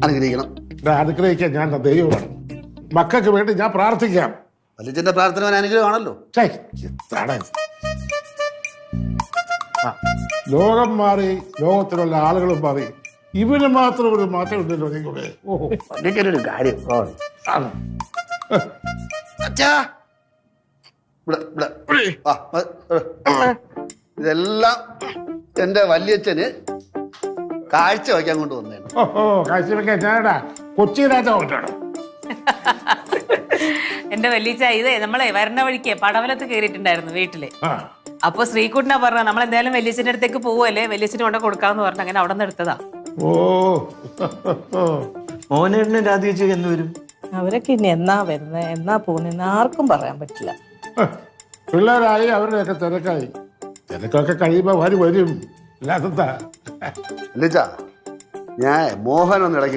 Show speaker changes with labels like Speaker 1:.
Speaker 1: അനുഗ്രഹിക്കണം.
Speaker 2: അനുഗ്രഹിക്കാൻ ഞാൻ ദൈവമാണ്. മക്കൾക്ക് വേണ്ടി ഞാൻ പ്രാർത്ഥിക്കാം.
Speaker 1: വല്യച്ഛന്റെ പ്രാർത്ഥന അനുഗ്രഹമാണല്ലോ.
Speaker 2: ലോകം മാറി, ലോകത്തിലുള്ള ആളുകളും മാറി, ഇവന് മാത്രം ഒരു മാറ്റം ഉണ്ടല്ലോ. നിങ്ങളെ
Speaker 1: ഒരു കാര്യം ഇതെല്ലാം എന്റെ വല്യച്ഛന് കാഴ്ച വയ്ക്കാൻ കൊണ്ടുവന്നേണ്.
Speaker 2: കാഴ്ച വെക്കാൻ ഞാനടാ കൊച്ചി രാജാവാണ്.
Speaker 3: എന്റെ വല്യച്ഛ ഇതേ നമ്മളെ വരണ വഴിക്ക് പടവലത്ത് കയറിയിട്ടുണ്ടായിരുന്നു വീട്ടില്. അപ്പൊ ശ്രീകുട്ടനാ പറഞ്ഞ നമ്മളെന്തായാലും വല്യച്ഛന്റെ അടുത്തേക്ക് പോവല്ലേ, വല്യച്ഛന് കൊണ്ട് കൊടുക്കാന്ന് പറഞ്ഞു. അങ്ങനെ അവിടെ നിന്ന് എടുത്തതാ.
Speaker 4: മോനേട്ടനും രാധിച്ചു എന്ന് വരും?
Speaker 5: അവരൊക്കെ ഇനി എന്നാ വരുന്നത്, എന്നാ പോകുന്ന ആർക്കും പറയാൻ പറ്റില്ല.
Speaker 2: പിള്ളേരായി അവരുടെയൊക്കെ തിരക്കായി. തിരക്കൊക്കെ കഴിയുമ്പോ വരും. അല്ലാതെന്താ
Speaker 1: വല്യച്ഛ, ഞാൻ മോഹൻ ഒന്ന് ഇടയ്ക്ക്